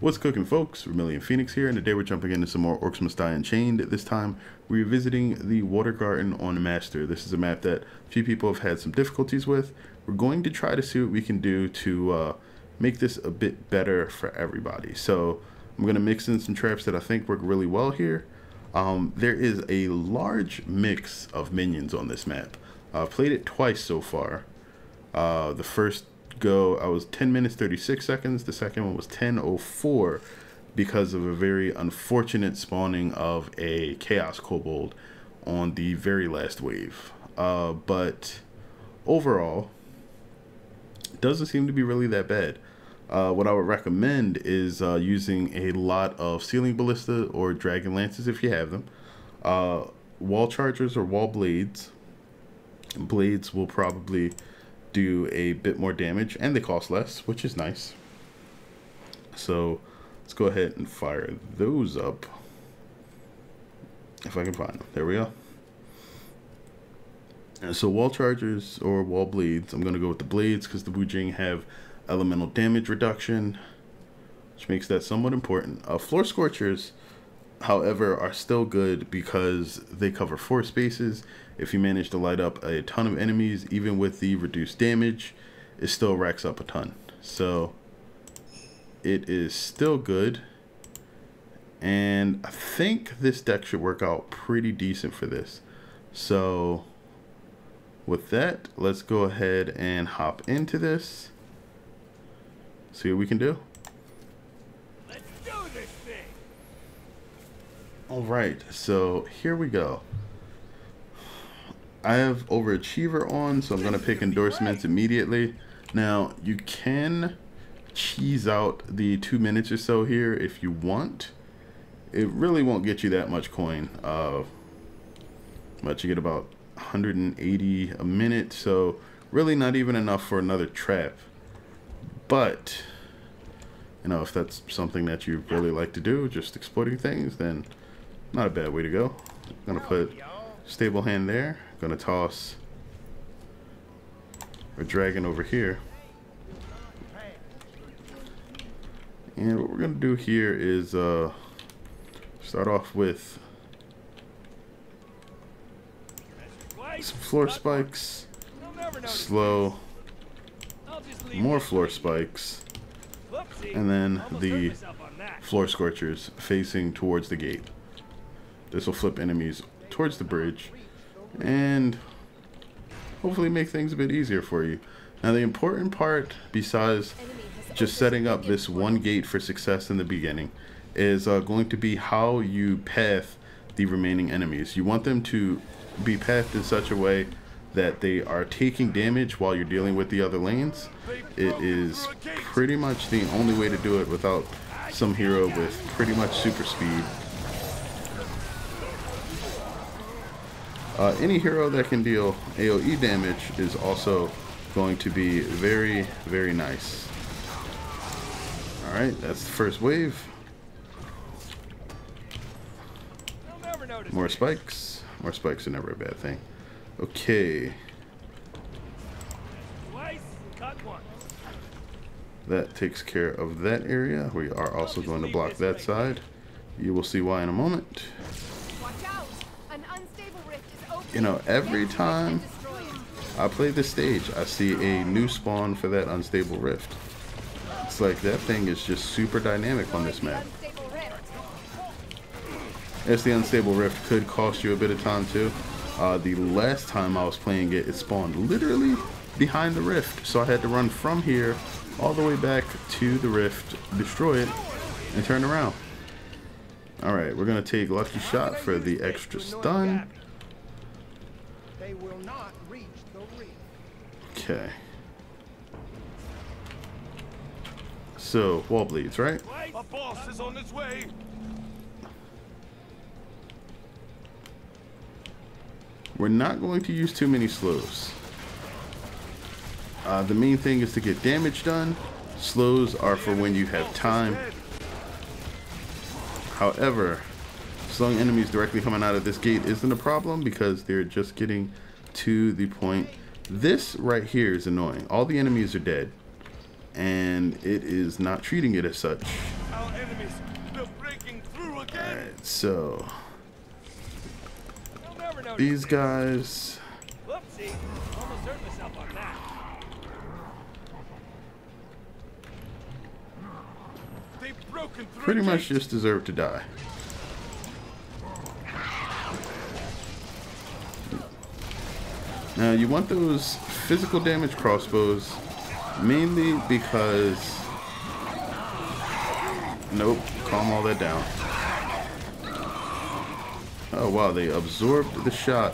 What's cooking, folks? Vermillion Phoenix here, and today we're jumping into some more Orcs Must Die Unchained. This time, we're visiting the Water Garden on Master. This is a map that a few people have had some difficulties with. We're going to try to see what we can do to make this a bit better for everybody. So, I'm going to mix in some traps that I think work really well here. There is a large mix of minions on this map. I've played it twice so far. The first go I was 10 minutes 36 seconds. The second one was 10:04 because of a very unfortunate spawning of a chaos kobold on the very last wave. But overall, it doesn't seem to be really that bad. What I would recommend is using a lot of ceiling ballista or dragon lances if you have them, wall chargers or wall blades. Blades will probably do a bit more damage and they cost less, which is nice. So let's go ahead and fire those up if I can find them. There we go. And so wall chargers or wall blades, I'm going to go with the blades because the Wu Xing have elemental damage reduction, which makes that somewhat important. Floor scorchers, however, are still good because they cover 4 spaces. If you manage to light up a ton of enemies, even with the reduced damage, it still racks up a ton. So it is still good. And I think this deck should work out pretty decent for this. So with that, let's go ahead and hop into this. See what we can do. Let's do this thing. All right, so here we go. I have Overachiever on, so I'm going to pick endorsements immediately. Now, you can cheese out the 2 minutes or so here if you want. It really won't get you that much coin. But you get about 180 a minute, so really not even enough for another trap. But, you know, if that's something that you really like to do, just exploiting things, then not a bad way to go. I'm going to put stable hand there. Gonna toss a dragon over here, and what we're gonna do here is start off with some floor spikes, slow, more floor spikes, and then the floor scorchers facing towards the gate. This will flip enemies towards the bridge and hopefully make things a bit easier for you. Now, the important part, besides just setting up this one gate for success in the beginning, is going to be how you path the remaining enemies. You want them to be pathed in such a way that they are taking damage while you're dealing with the other lanes. It is pretty much the only way to do it without some hero with pretty much super speed. Any hero that can deal AoE damage is also going to be very, very nice. Alright, that's the first wave. More spikes. More spikes are never a bad thing. Okay. That takes care of that area. We are also going to block that side. You will see why in a moment. You know, every time I play this stage, I see a new spawn for that unstable rift. It's like that thing is just super dynamic on this map. Yes, the unstable rift could cost you a bit of time too. The last time I was playing it, it spawned literally behind the rift. So I had to run from here all the way back to the rift, destroy it, and turn around. Alright, we're going to take Lucky Shot for the extra stun. Will not reach the reef. Okay. So, wall bleeds, right? A boss is on his way. We're not going to use too many slows. The main thing is to get damage done. Slows are for when you have time. However, slowing enemies directly coming out of this gate isn't a problem because they're just getting to the point. This right here is annoying. All the enemies are dead, and it is not treating it as such. enemies. They're breaking through again. Alright, so They'll never notice these this. guys. Whoopsie. Almost hurt myself on that. They've broken through. Pretty a much gate. just deserve to die. Now you want those physical damage crossbows mainly because... Nope, calm all that down. Oh wow, they absorbed the shot.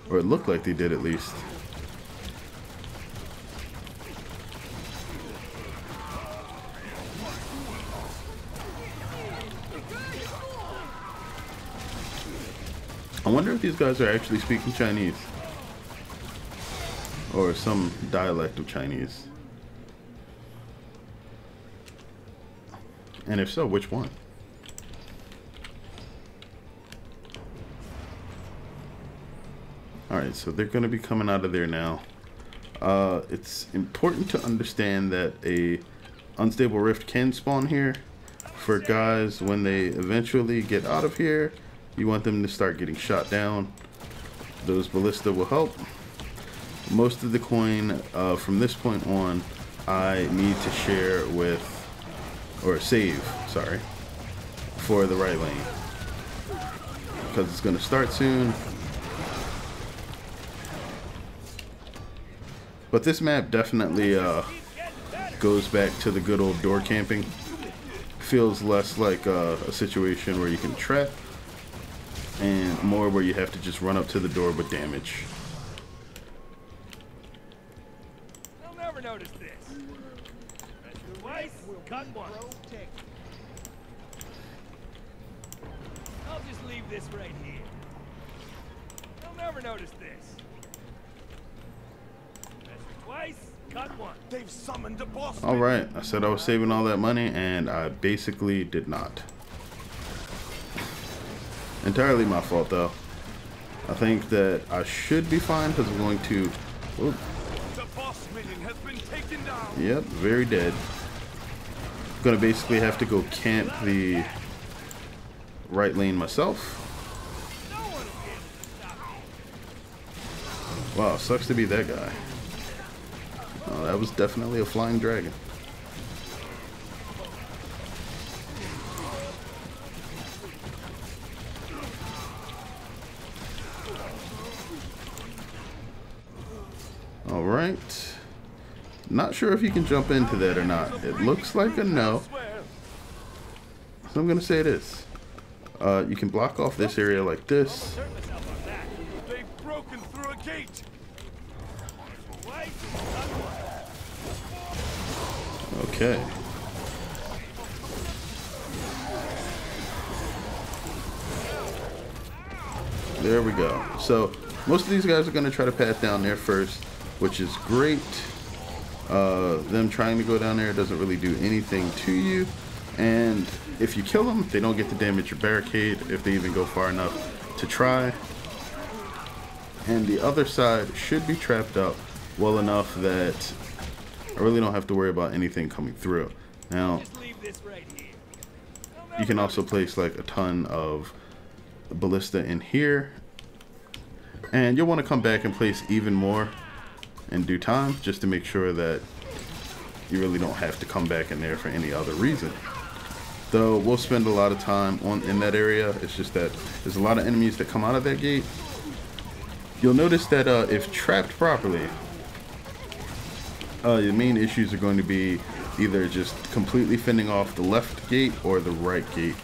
Or it looked like they did at least. I wonder if these guys are actually speaking Chinese. Or some dialect of Chinese. And if so, which one? Alright, so they're going to be coming out of there now. It's important to understand that a unstable rift can spawn here. For guys, when they eventually get out of here, you want them to start getting shot down. Those ballista will help. Most of the coin from this point on, I need to share with, or save, sorry, for the right lane. Because it's going to start soon. But this map definitely goes back to the good old door camping. Feels less like a situation where you can trap, and more where you have to just run up to the door with damage. They'll never notice this. Press twice, cut one. I'll just leave this right here. They'll never notice this. Press twice, cut one. They've summoned the boss. Alright, I said I was saving all that money, and I basically did not. Entirely my fault, though. I think that I should be fine because I'm going to... Whoop. The boss minion has been taken down. Yep, very dead. Gonna basically have to go camp the right lane myself. No one will be able to stop me. Wow, sucks to be that guy. Oh, that was definitely a flying dragon. Alright. Not sure if you can jump into that or not. It looks like a no. So I'm going to say it is. You can block off this area like this. Hurt myself on that. They've broken through a gate. Twice, cut one. Okay. There we go. So most of these guys are going to try to path down there first, which is great. Them trying to go down there doesn't really do anything to you. And if you kill them, they don't get to damage your barricade if they even go far enough to try. And the other side should be trapped up well enough that I really don't have to worry about anything coming through. Now, Just leave this right here. you can also place like a ton of ballista in here. And you'll want to come back and place even more in due time, just to make sure that you really don't have to come back in there for any other reason. Though we'll spend a lot of time in that area. It's just that there's a lot of enemies that come out of that gate. You'll notice that if trapped properly, the main issues are going to be either just completely fending off the left gate or the right gate,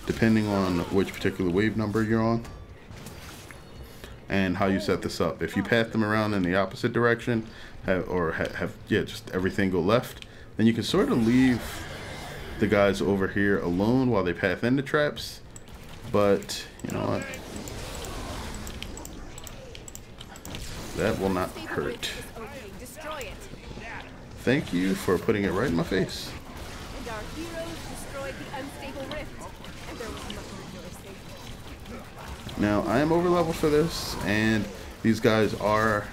depending on which particular wave number you're on and how you set this up. If you path them around in the opposite direction, have just everything go left, then you can sort of leave the guys over here alone while they path into traps. But you know what? That will not hurt. Thank you for putting it right in my face. And our heroes destroyed the unstable rift, and there was much rejoicing. Now, I am over level for this, and these guys are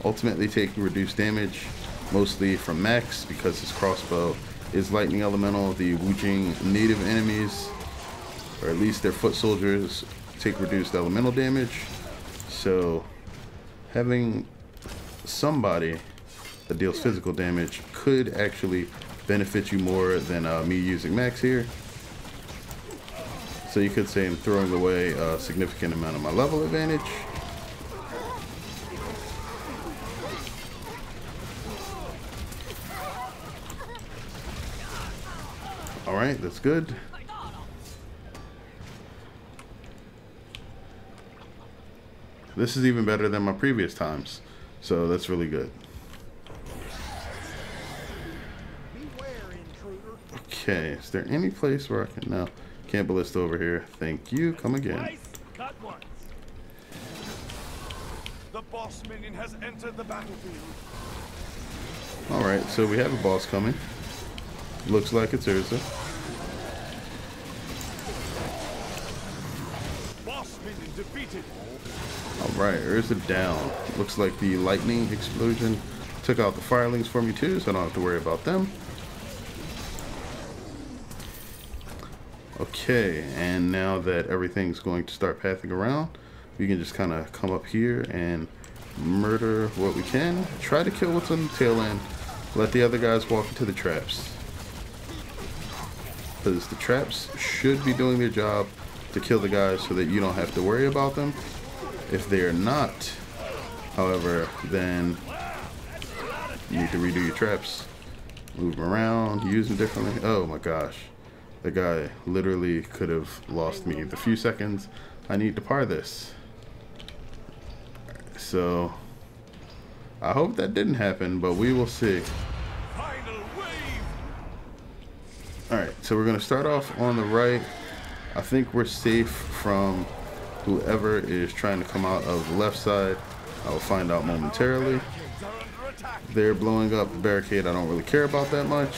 ultimately taking reduced damage. mostly from Max because his crossbow is lightning elemental. The Wu Xing native enemies, or at least their foot soldiers, take reduced elemental damage. So having somebody that deals physical damage could actually benefit you more than me using Max here. So you could say I'm throwing away a significant amount of my level advantage. Alright, that's good. This is even better than my previous times, so that's really good. Okay, is there any place where I can now? Can't ballista over here. Thank you. Come again. The boss minion has entered the battlefield. Alright, so we have a boss coming. Looks like it's Urza. Boss minion defeated. Alright, Urza down. Looks like the lightning explosion took out the firelings for me too, so I don't have to worry about them. Okay, and now that everything's going to start pathing around, we can just kind of come up here and murder what we can. Try to kill what's on the tail end. Let the other guys walk into the traps. Because the traps should be doing their job to kill the guys so that you don't have to worry about them. If they are not, however, then you need to redo your traps. Move them around, use them differently. Oh my gosh. The guy literally could have lost me the few seconds I need to par this. So I hope that didn't happen, but we will see. Alright, so we're going to start off on the right. I think we're safe from whoever is trying to come out of the left side. I will find out momentarily. They're blowing up the barricade. I don't really care about that much.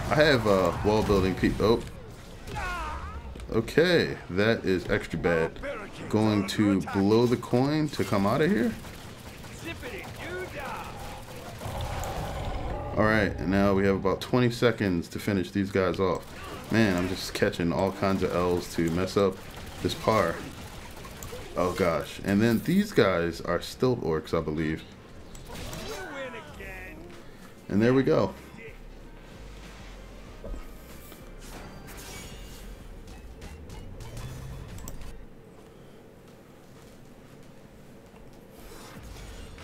I have wall building people. Oh. Okay, that is extra bad. Going to blow the coin to come out of here. Alright, and now we have about 20 seconds to finish these guys off. Man, I'm just catching all kinds of L's to mess up this par. Oh gosh. And then these guys are still orcs, I believe. And there we go.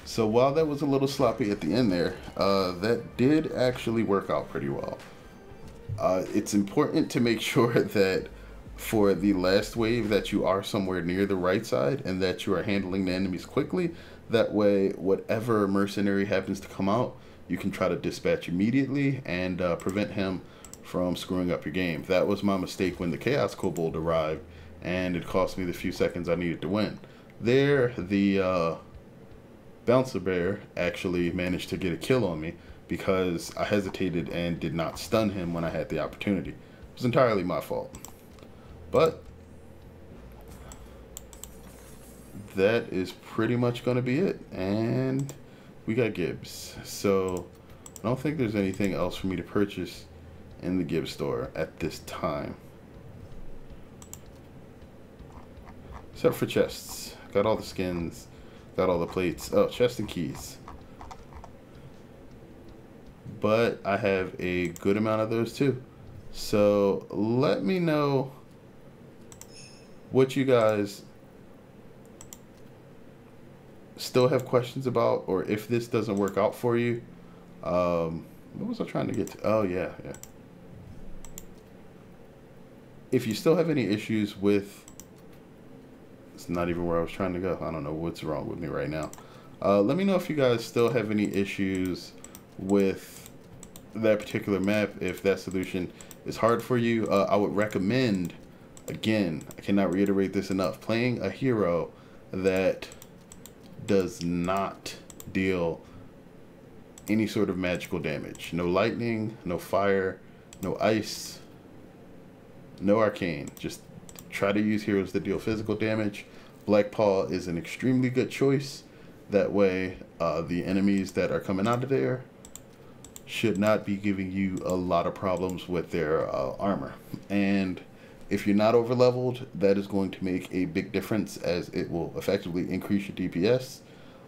So while that was a little sloppy at the end there, that did actually work out pretty well. It's important to make sure that for the last wave that you are somewhere near the right side and that you are handling the enemies quickly. That way, whatever mercenary happens to come out, you can try to dispatch immediately and prevent him from screwing up your game. That was my mistake when the Chaos Kobold arrived, and it cost me the few seconds I needed to win. There, the Bouncer Bear actually managed to get a kill on me because I hesitated and did not stun him when I had the opportunity. It was entirely my fault. But that is pretty much going to be it. And we got Gibbs. So I don't think there's anything else for me to purchase in the Gibbs store at this time. Except for chests. Got all the skins. Got all the plates. Oh, chests and keys. But I have a good amount of those too. So let me know what you guys still have questions about, or if this doesn't work out for you. What was I trying to get to? Oh, yeah. If you still have any issues with... It's not even where I was trying to go. I don't know what's wrong with me right now. Let me know if you guys still have any issues with that particular map, if that solution is hard for you. I would recommend, again, I cannot reiterate this enough, playing a hero that does not deal any sort of magical damage. No lightning, no fire, no ice, no arcane. Just try to use heroes that deal physical damage. Black Paw is an extremely good choice. That way, the enemies that are coming out of there should not be giving you a lot of problems with their armor. And if you're not over leveled, that is going to make a big difference, as it will effectively increase your DPS.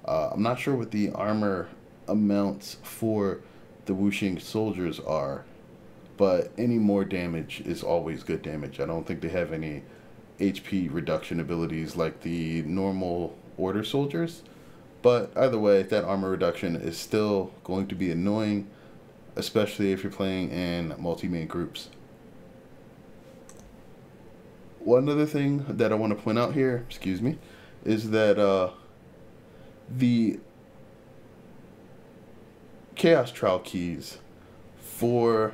I'm not sure what the armor amounts for the Wu Xing Soldiers are, but any more damage is always good damage. I don't think they have any HP reduction abilities like the normal Order soldiers, but either way, that armor reduction is still going to be annoying, especially if you're playing in multi-main groups. One other thing that I want to point out here, excuse me, is that the Chaos Trial keys for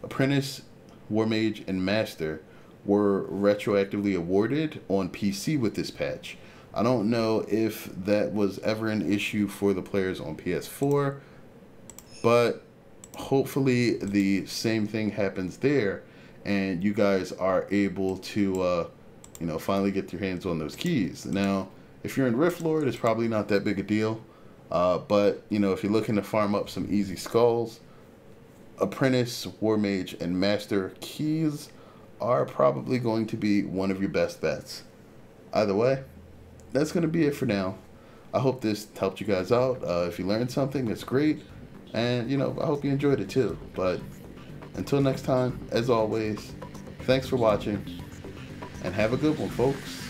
Apprentice, War Mage, and Master were retroactively awarded on PC with this patch. I don't know if that was ever an issue for the players on PS4, but hopefully the same thing happens there, and you guys are able to, finally get your hands on those keys. Now, if you're in Rift Lord, it's probably not that big a deal, but, if you're looking to farm up some easy skulls, Apprentice, War Mage, and Master keys are probably going to be one of your best bets. Either way, that's going to be it for now. I hope this helped you guys out. If you learned something, that's great. And, I hope you enjoyed it too. But until next time, as always, thanks for watching. And have a good one, folks.